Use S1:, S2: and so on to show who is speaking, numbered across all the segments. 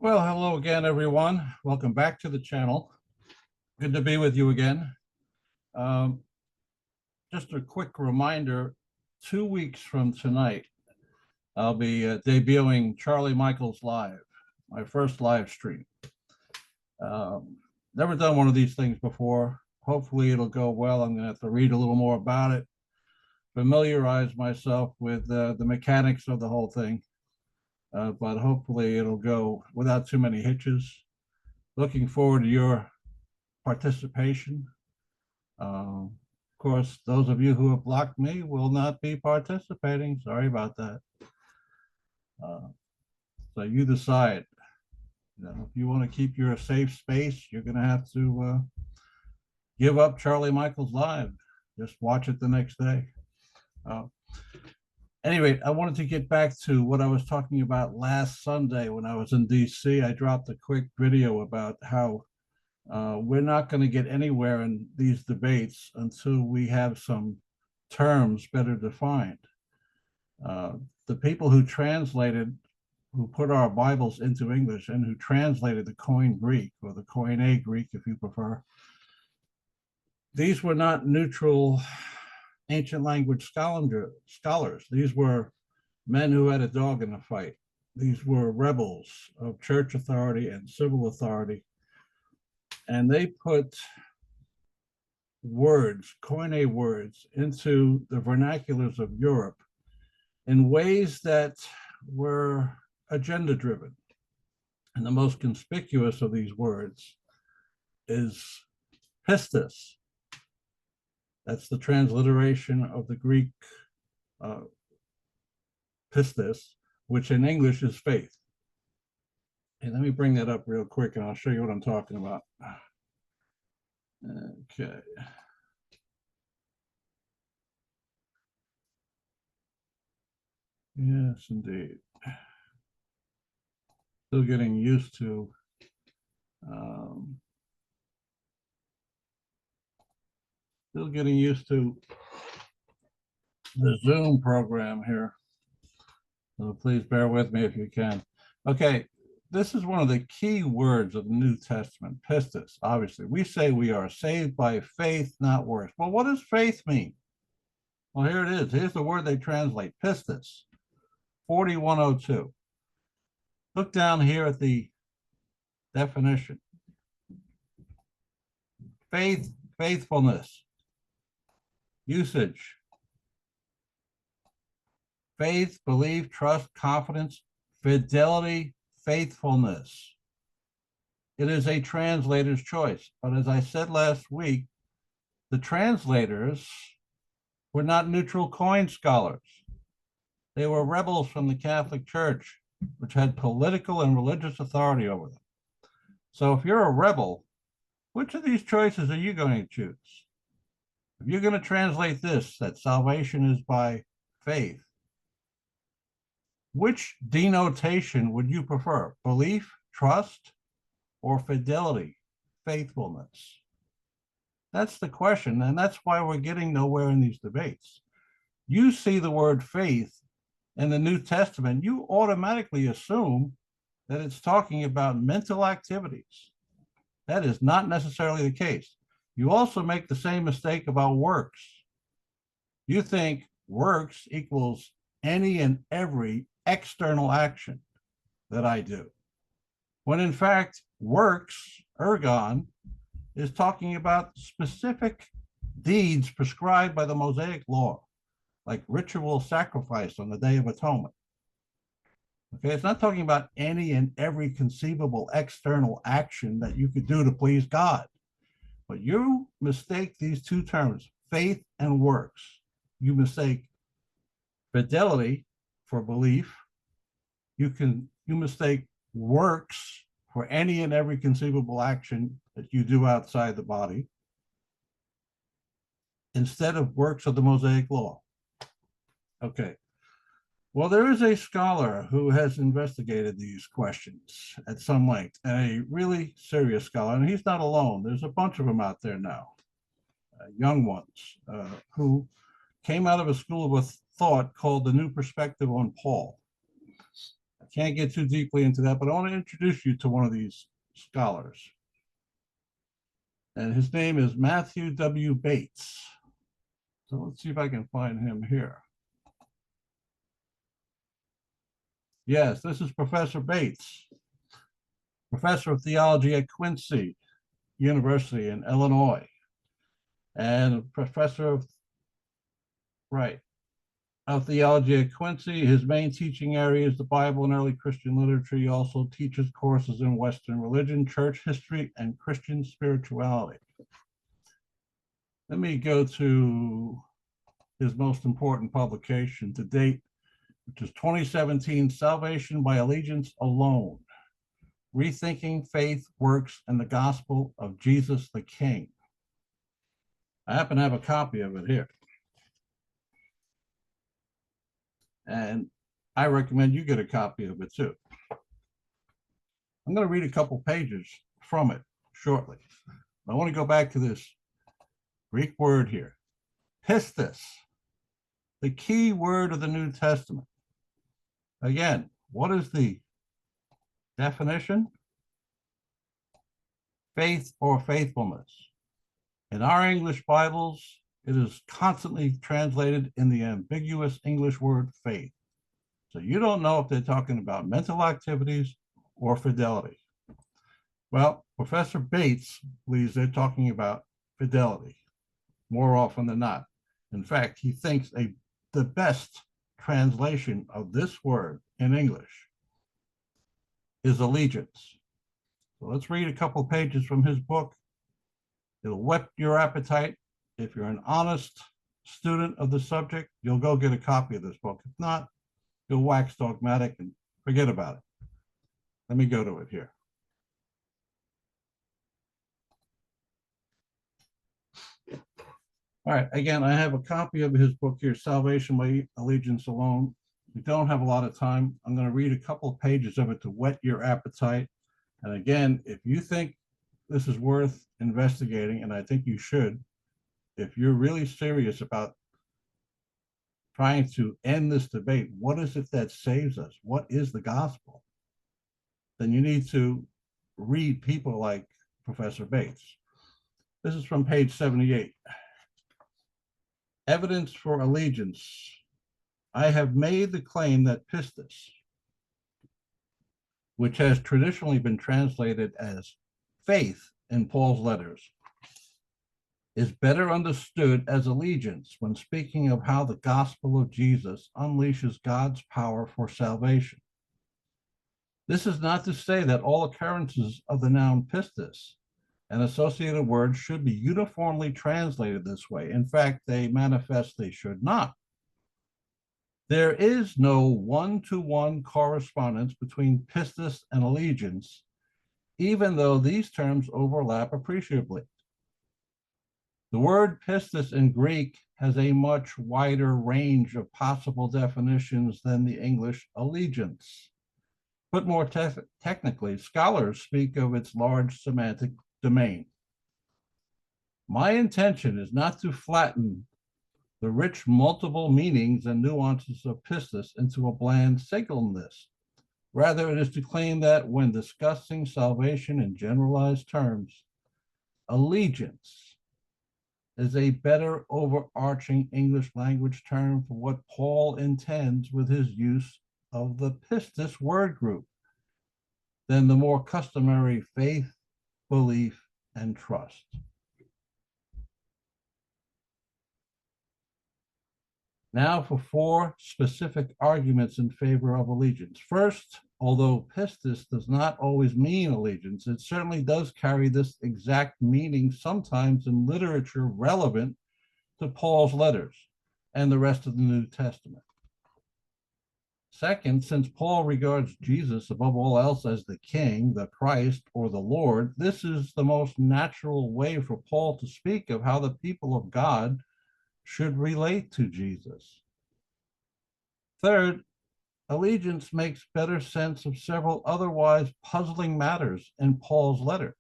S1: Well, hello again, everyone. Welcome back to the channel. Good to be with you again. Um, just a quick reminder, 2 weeks from tonight, I'll be debuting Charlie Michaels Live, my first live stream. Never done one of these things before. Hopefully it'll go well. I'm going to have to read a little more about it, familiarize myself with the mechanics of the whole thing. But hopefully it'll go without too many hitches. Looking forward to your participation. Of course, those of you who have blocked me will not be participating. Sorry about that. So you decide. If you want to keep your safe space, you're going to have to give up Charlie Michaels Live. Just watch it the next day. Anyway, I wanted to get back to what I was talking about last Sunday when I was in DC. I dropped a quick video about how we're not going to get anywhere in these debates until we have some terms better defined. The people who put our Bibles into English and who translated the Koine Greek, or the Koine Greek if you prefer, these were not neutral ancient language scholars. These were men who had a dog in the fight. These were rebels of church authority and civil authority. And they put words, Koine words, into the vernaculars of Europe in ways that were agenda-driven. And the most conspicuous of these words is pistis. That's the transliteration of the Greek pistis, which in English is faith. And let me bring that up real quick and I'll show you what I'm talking about. Okay. Yes, indeed. Still getting used to the Zoom program here. So please bear with me if you can. Okay, this is one of the key words of the New Testament, pistis. Obviously, we say we are saved by faith, not works. Well, what does faith mean? Well, here it is. Here's the word they translate, pistis, 4102. Look down here at the definition. Faith, faithfulness. Usage. Faith, belief, trust, confidence, fidelity, faithfulness. It is a translator's choice. But as I said last week, the translators were not neutral Koine scholars. They were rebels from the Catholic Church, which had political and religious authority over them. So if you're a rebel, which of these choices are you going to choose? If you're going to translate this, that salvation is by faith, which denotation would you prefer? Belief, trust, or fidelity, faithfulness? That's the question, and that's why we're getting nowhere in these debates. You see the word faith in the New Testament, you automatically assume that it's talking about mental activities. That is not necessarily the case. You also make the same mistake about works. You think works equals any and every external action that I do, when in fact works, ergon, is talking about specific deeds prescribed by the Mosaic law, like ritual sacrifice on the Day of Atonement. Okay, it's not talking about any and every conceivable external action that you could do to please God. But you mistake these two terms, faith and works. You mistake fidelity for belief. You mistake works for any and every conceivable action that you do outside the body, instead of works of the Mosaic law. Okay. Well, there is a scholar who has investigated these questions at some length, and a really serious scholar, and he's not alone. There's a bunch of them out there now, young ones, who came out of a school of thought called the New Perspective on Paul. can't get too deeply into that, but I want to introduce you to one of these scholars. And his name is Matthew W. Bates. So let's see if I can find him here. Yes, this is Professor Bates, professor of theology at Quincy University in Illinois, and professor of theology at Quincy. His main teaching area is the Bible and early Christian literature. He also teaches courses in Western religion, church history, and Christian spirituality. Let me go to his most important publication to date, which is 2017, Salvation by Allegiance Alone, Rethinking Faith, Works, and the Gospel of Jesus the King. I happen to have a copy of it here. And I recommend you get a copy of it too. I'm going to read a couple pages from it shortly. I want to go back to this Greek word here, pistis, the key word of the New Testament. Again, what is the definition? Faith or faithfulness. In our English Bibles, it is constantly translated in the ambiguous English word faith. So you don't know if they're talking about mental activities or fidelity. Well, Professor Bates believes they're talking about fidelity more often than not. In fact, he thinks the best translation of this word in English is allegiance. So let's read a couple pages from his book. It'll whet your appetite. If you're an honest student of the subject, you'll go get a copy of this book. If not, you'll wax dogmatic and forget about it. Let me go to it here. All right, again, I have a copy of his book here, Salvation by Allegiance Alone. We don't have a lot of time. I'm going to read a couple of pages of it to whet your appetite. And again, if you think this is worth investigating, and I think you should, if you're really serious about trying to end this debate, what is it that saves us? What is the gospel? Then you need to read people like Professor Bates. This is from page 78. Evidence for allegiance. I have made the claim that pistis, which has traditionally been translated as faith in Paul's letters, is better understood as allegiance when speaking of how the gospel of Jesus unleashes God's power for salvation. This is not to say that all occurrences of the noun pistis and associated words should be uniformly translated this way. In fact, they manifest they should not. There is no one-to-one correspondence between pistis and allegiance, even though these terms overlap appreciably. The word pistis in Greek has a much wider range of possible definitions than the English allegiance. Put more technically, scholars speak of its large semantic domain. My intention is not to flatten the rich multiple meanings and nuances of pistis into a bland singleness. Rather, it is to claim that when discussing salvation in generalized terms, allegiance is a better overarching English language term for what Paul intends with his use of the pistis word group than the more customary faith, belief, and trust. Now for four specific arguments in favor of allegiance. First, although pistis does not always mean allegiance, it certainly does carry this exact meaning sometimes in literature relevant to Paul's letters and the rest of the New Testament. Second, since Paul regards Jesus above all else as the King, the Christ, or the Lord, this is the most natural way for Paul to speak of how the people of God should relate to Jesus. Third, allegiance makes better sense of several otherwise puzzling matters in Paul's letters.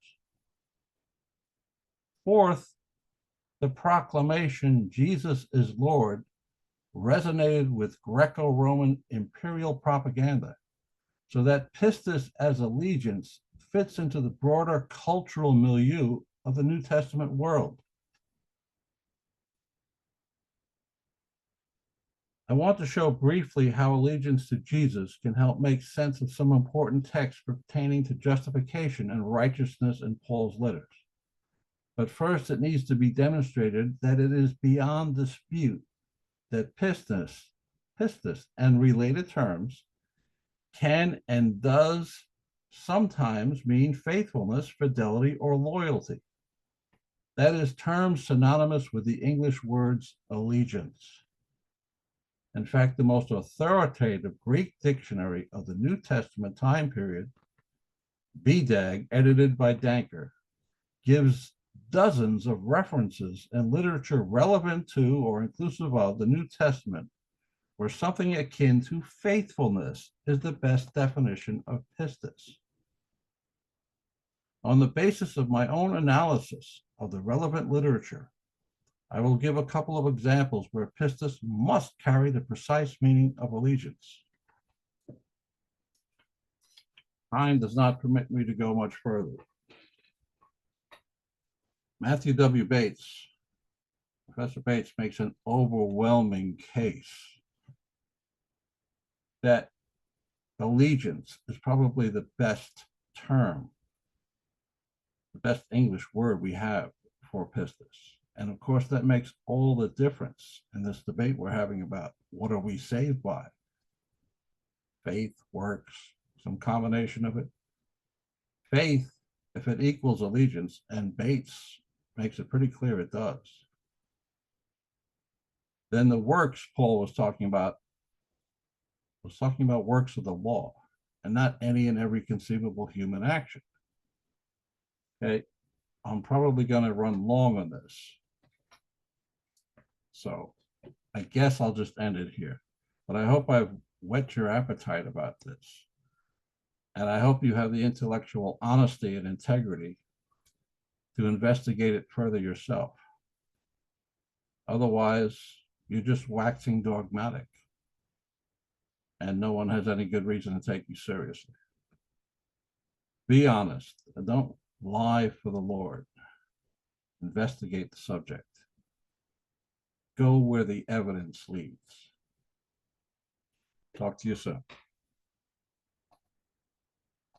S1: Fourth, the proclamation Jesus is Lord resonated with Greco-Roman imperial propaganda So that pistis as allegiance fits into the broader cultural milieu of the New Testament world. I want to show briefly how allegiance to Jesus can help make sense of some important texts pertaining to justification and righteousness in Paul's letters. But first, it needs to be demonstrated that it is beyond dispute that pistis and related terms can and does sometimes mean faithfulness, fidelity, or loyalty. That is terms synonymous with the English words allegiance. In fact, the most authoritative Greek dictionary of the New Testament time period, BDAG, edited by Danker, gives dozens of references in literature relevant to or inclusive of the New Testament, where something akin to faithfulness is the best definition of pistis. On the basis of my own analysis of the relevant literature, I will give a couple of examples where pistis must carry the precise meaning of allegiance. Time does not permit me to go much further. Matthew W. Bates, Professor Bates, makes an overwhelming case that allegiance is probably the best term, the best English word we have for pistis. And of course, that makes all the difference in this debate we're having about what are we saved by? Faith, works, some combination of it. Faith, if it equals allegiance, and Bates makes it pretty clear it does, then the works Paul was talking about works of the law and not any and every conceivable human action. Okay, I'm probably going to run long on this. So I guess I'll just end it here. But I hope I've whet your appetite about this. And I hope you have the intellectual honesty and integrity to investigate it further yourself. Otherwise, you're just waxing dogmatic. And no one has any good reason to take you seriously. Be honest. Don't lie for the Lord. Investigate the subject. Go where the evidence leads. Talk to you soon.